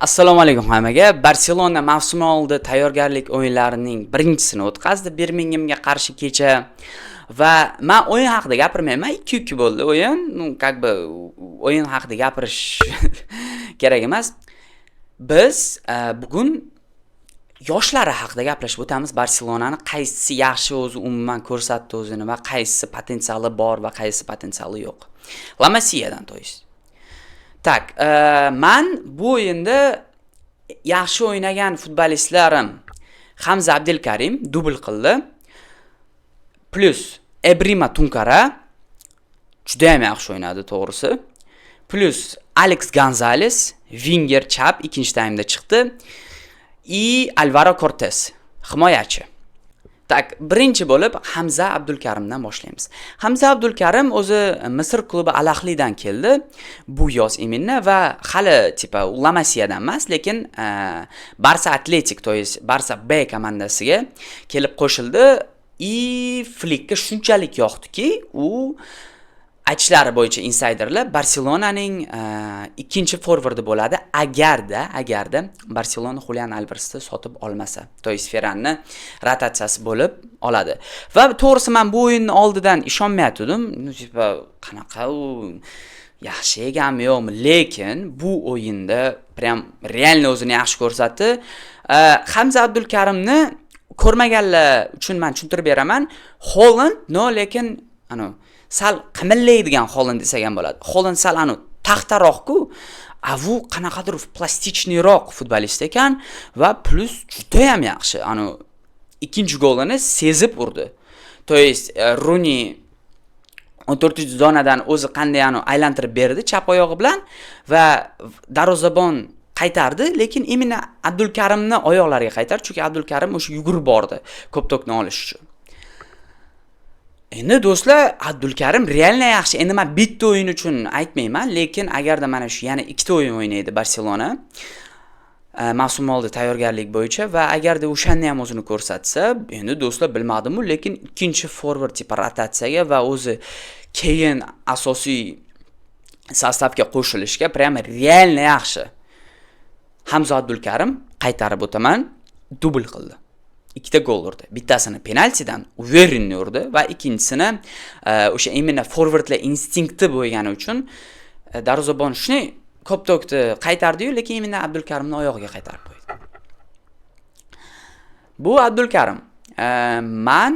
Assalomu alaykum hammaga. Barselona mavsum oldi tayyorgarlik o'yinlarining birinchisini o'tkazdi Birmingemga qarshi kecha va men o'yin haqida gapirmayman. 2-2 bo'ldi o'yin. Как бы o'yin haqida gapirish kerak emas. Biz bugun yoshlari haqida gaplashib o'tamiz. Barselonani qaysi yaxshi o'zi umuman ko'rsatdi o'zini va qaysi potensiali bor va qaysi potensiali yo'q. La Masiyadan to есть. Tak, men bu o'yinda yaxshi o'ynagan futbolistlarim Hamza Abdelkarim dubl qildi. Plus Ebrima Tunkara juda ham yaxshi o'ynadi, to'g'risi. Plus Alex Gonzalez winger chap ikkinchi taymda chiqdi. Alvaro Cortés himoyachi. Tak, birinchi bo'lib Hamza Abdulkarimdan boshlaymiz. Hamza Abdulkarim o'zi Misr klubi Al Ahlidan keldi. Bu yoz iminna va hali tipa La Masiyadan emas, lekin Barsa Atletik, to есть Barsa B komandasiga kelib qo'shildi. Flickga shunchalik yoqdiki, u aytishlari bo'yicha insiderlar Barselonaning ikkinchi forvardi bo'ladi agarda Barselona Julian Alvaresni sotib olmasa. To есть Ferranni rotatsiyasi bo'lib oladi. Va to'g'risi men bu o'yinni oldidan ishonmayotgandim. Qanaqa u yaxshi ekanmi yo'qmi, lekin bu o'yinda prям realni o'zini yaxshi ko'rsatdi. Hamza Abdulkarimni ko'rmaganlar uchun men tushuntirib beraman. Holland lekin sal qimillaydigan Holland desak ham bo'ladi. Holland sal taxtaroq-ku, bu qanaqadir plastichniroq futbolist ekan va plus juda ham yaxshi. Ikkinchi golini sezib urdi. To есть Rooney 14-zonadan o'zi qanday aylantirib berdi chap oyog'i bilan va darvozabon qaytardi, lekin imina Abdulkarimni oyoqlariga qaytardi, chunki Abdulkarim o'sha yugurib bordi ko'p to'pni olish uchun. Endi do'stlar, Abdulkarim realni yaxshi. Endi men bitta o'yin uchun aytmayman, lekin agarda mana shu yana ikkita o'yin o'ynaydi Barselona mavsum oldi tayyorgarlik bo'yicha va agarda o'shanda ham o'zini ko'rsatsa, endi do'stlar bilmadim-ku, lekin ikkinchi forward tipa rotatsiyaga va o'zi keyin asosiy sostavga qo'shilishga prям realni yaxshi. Hamza Abdulkarim qaytarib o'taman, dubl qildi. Ikkita gol urdi. Bittasini penaltidan Uverrinni urdi va ikkinchisini o'sha imina forwardlar instinkti bo'lgani uchun darvozabon shuni ko'p to'pni qaytardi-yu, lekin imina Abdulkarimni oyog'iga qaytarib qo'ydi. Bu Abdulkarim men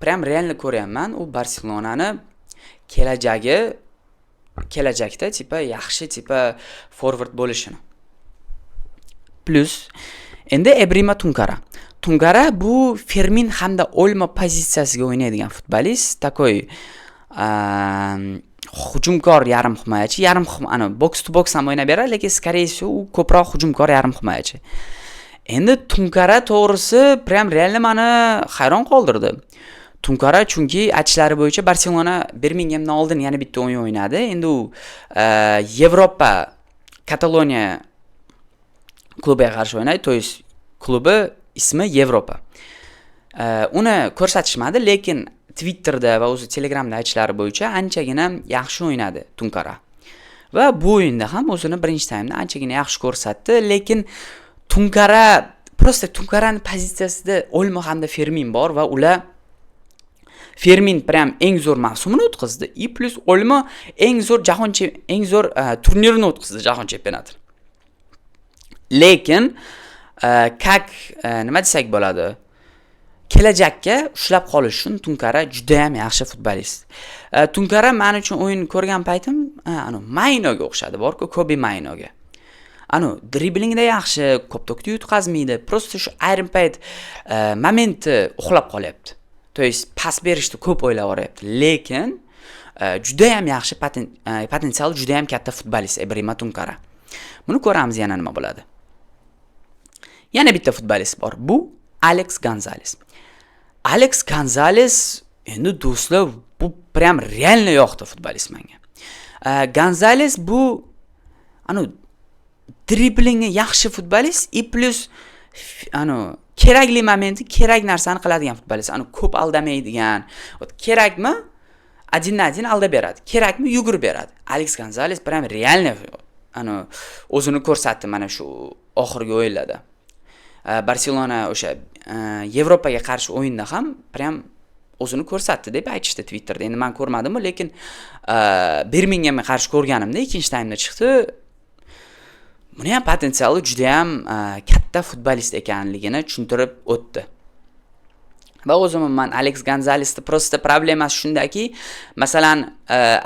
prям realni ko'ryapman, u Barselonani kelajakda tipa yaxshi tipa forward bo'lishini. Plus endi Ebrima Tunkara bu Fermin hamda Olmo pozitsiyasiga o'ynaydigan futbolist, takoy hujumkor yarim himoyachi, box to box ham o'ynab beradi, lekin скорее всего u ko'proq hujumkor yarim himoyachi. Endi Tunkara to'g'risi prям realni meni hayron qoldirdi. Tunkara chunki aytishlari bo'yicha Barselona Birmingemdan oldin yana bitta o'yin o'ynadi. Endi u Yevropa Kataloniya klubiga qarshi o'ynaydi, to есть klubi ismi Yevropa. Uni ko'rsatishmadi, lekin Twitterda va o'zi Telegramda aytishlari bo'yicha anchagina yaxshi o'ynadi Tunkara. Va bu o'yinda ham o'zini birinchi taymda anchagina yaxshi ko'rsatdi, lekin Tunkaraning pozitsiyasida Olmo hamda Fermin bor va ular Fermin prям eng zo'r mavsumini o'tkazdi. Plus Olmo eng zo'r turnirini o'tkazdi, jahon chempionatini. Lekin nima desak bo'ladi? Kelajakka ushlab qolish uchun Tunkara juda ham yaxshi futbolist. Tunkara men uchun o'yin ko'rgan paytim Maynoga o'xshadi, bor-ku, Kobe Maynoga. Driblingda yaxshi, ko'p to'pni yutqazmaydi. Prosta shu ayrim payt momenti uxlab qolyapti. To есть pas berishni ko'p o'ylab oryapti, lekin juda ham yaxshi potensial, juda ham katta futbolist Ebrima Tunkara. Buni ko'ramiz yana nima bo'ladi. Yana bitta futbolist bor. Bu Alex Gonzalez endi do'stlar, bu prям realni yoqdi futbolist menga. Gonzalez bu driblingi yaxshi futbolist, plus kerakli momenti, kerak narsani qiladigan futbolist. Ko'p aldamaydigan. Kerakmi? Adin aldab beradi. Kerakmi? Yugurib beradi. Alex Gonzalez prям realni o'zini ko'rsatdi mana shu oxirgi o'yinlarda. Barselona o'sha Yevropaga qarshi o'yinda ham prям o'zini ko'rsatdi deb aytishdi Twitterda. Endi men ko'rmadim, lekin Birminghamga qarshi ko'rganimda ikkinchi taymda chiqdi. Buni ham potensiali juda ham katta futbolist ekanligini tushuntirib o'tdi. Va o'zim men Alex Gonzalesda prosta problemasi shundaki, masalan,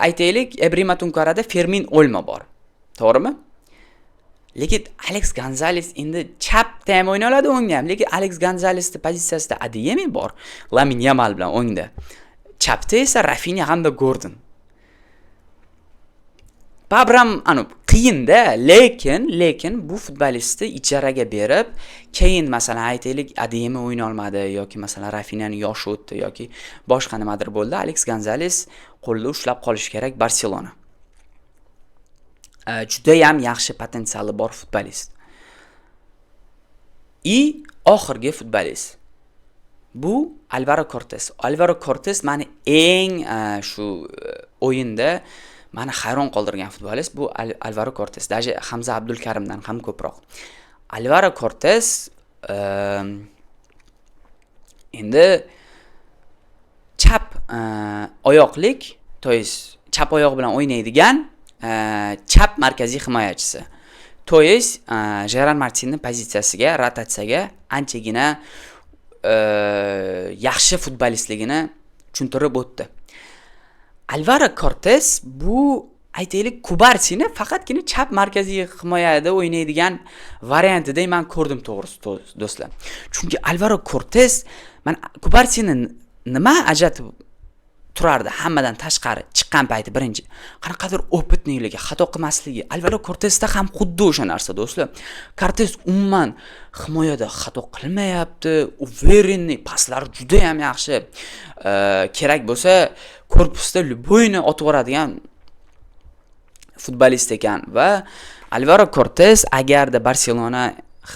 aytaylik, Ebrima Tunkarada Fermin Olmo bor. To'g'rimi? Lekin Alex Gonzales endi chapda ham o'yna oladi, o'ngda ham. Lekin Alex Gonzalesning pozitsiyasida Adeyemi bor, Lamine Yamal bilan o'ngda. Chapda esa Rafinha hamda Gordon. Babram qiyinda, lekin bu futbolistni ijaraga berib, keyin masalan aytaylik Adeyemi o'yna olmadi yoki masalan Rafinhani yoshi o'tdi yoki boshqa nimadir bo'ldi, Alex Gonzales qo'lda ushlab qolish kerak Barselona. Juda ham yaxshi potensiali bor futbolist. Oxirgi futbolist. Bu Alvaro Cortés. Alvaro Cortés meni eng shu o'yinda meni hayron qoldirgan futbolist bu Alvaro Cortés. Даже Hamza Abdulkarimdan ham ko'proq. Alvaro Cortés endi chap oyoqlik, to есть chap oyoq bilan o'ynaydigan chap markaziy himoyachisi. To есть Gerard Martinning pozitsiyasiga, rotatsiyaga anchagina yaxshi futbolistligini tushuntirib o'tdi. Alvaro Cortés bu aytaylik Kubarsini faqatgina chap markaziy himoyada o'ynaydigan variantida men ko'rdim, to'g'risi do'stlar. Chunki Alvaro Cortés men Kubarsini nima ajratib turardi hammadan tashqari chiqqan payti birinchi qanaqadir opitniligi, xato qilmasligi. Alvaro Cortésda ham xuddi o'sha narsa do'stlar. Cortés umuman himoyada xato qilmayapti, uverenniy paslari juda ham yaxshi. Kerak bo'lsa korpusda любойni otib yuboradigan futbolist ekan va Alvaro Cortés agarda Barselona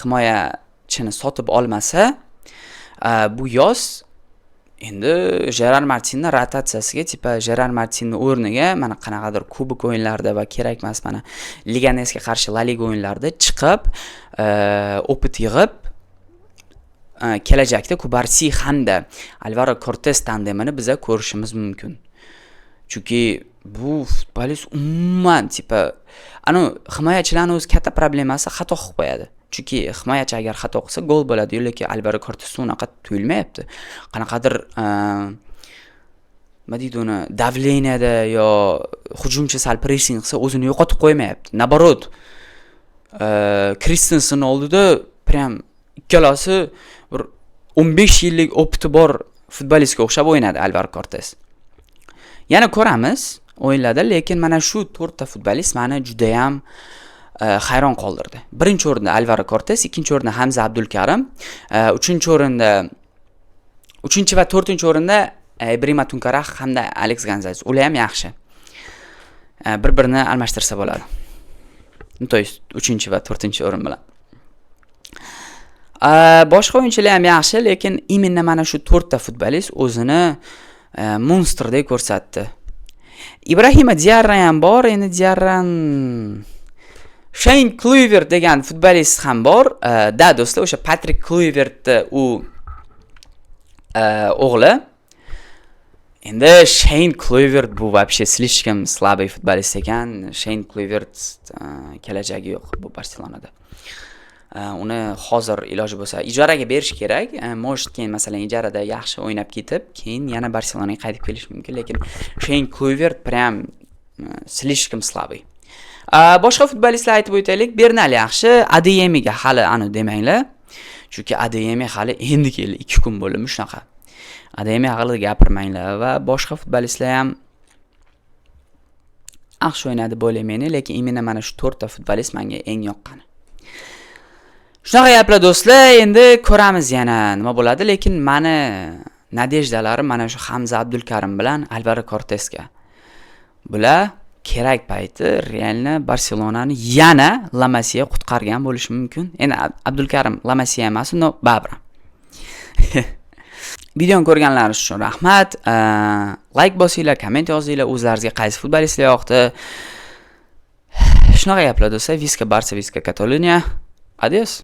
himoyachini sotib olmasa, bu yoz endi Gerard Martinning rotatsiyasiga, tipa Gerard Martinning o'rniga mana qanaqadir kubok o'yinlarida va kerak emas mana Leganesga qarshi La Liga o'yinlarida chiqib, opit yig'ib, kelajakda Kubarsi hamda Alvaro Cortés tandemini biz ko'rishimiz mumkin. Chunki bu futbolist umuman tipa himoyachilarning o'z katta problemasi xato qilib qo'yadi. Chunki himoyachi agar xato qilsa gol bo'ladi, lekin Alvaro Cortés unaqa tuyulmayapti. Qanaqadir nima deydi uni, davleniyada yo hujumchi sal pressing qilsa o'zini yo'qotib qo'ymayapti. Naborot, Kristensen oldida prям ikkalasi bir 15 yillik opiti bor futbolistga o'xshab o'ynadi Alvaro Cortés. Yana ko'ramiz o'yinlarda, lekin mana shu 4 ta futbolist meni juda ham hayron qoldirdi. Birinchi o'rinda Alvaro Cortés, ikkinchi o'rinda Hamza Abdulkarim, uchinchi va 4-chi o'rinda Ebrima Tunkara hamda Alex Gonzalez. Ular ham yaxshi. Bir-birini almashtirsa bo'ladi. To есть 3-chi va 4-chi o'rin bilan. Boshqa o'yinchilar ham yaxshi, lekin imенно mana shu 4 ta futbolist o'zini monsterdek ko'rsatdi. Ibrahima Diarra ham bor, endi Diarran Shane Kluivert degan futbolist ham bor. Do'stlar, o'sha Patrick Kluivert u o'g'li. Endi Shane Kluivert bu вообще слишком слабый futbolist ekan. Shane Kluivert kelajagi yo'q bu Barselonada. Uni hozir iloji bo'lsa ijaraga berish kerak. Может, keyin masalan ijarada yaxshi o'ynab ketib, keyin yana Barselonaga qaytib kelish mumkin, lekin Shane Kluivert прям слишком слабый. Boshqa futbolistlar aytib o'taylik. Bernal yaxshi, Adeyemiga hali demanglar. Chunki Adeyemi hali endi keldi, 2 kun bo'ldi shunaqa. Adeyemi haqida gapirmanglar va boshqa futbolistlar ham yaxshi o'ynadi bo'layman, lekin imенно mana shu 4 ta futbolist menga eng yoqqani. Shunaqa gaplar do'stlar, endi ko'ramiz yana nima bo'ladi, lekin meni nadejdalarim mana shu Hamza Abdulkarim bilan Alvaro Cortésga. Bular kerak payti realni Barselonani yana La Masia qutqargan bo'lishi mumkin. Endi Abdulkarim La Masia emas, no Babra. Videoni ko'rganlaringiz uchun rahmat. Like bosinglar, komment yozinglar, o'zlaringizga qaysi futbolistlar yoqdi. Shunaqa gaplar do'stlar, Viska Barça, Viska Kataloniya. Adios.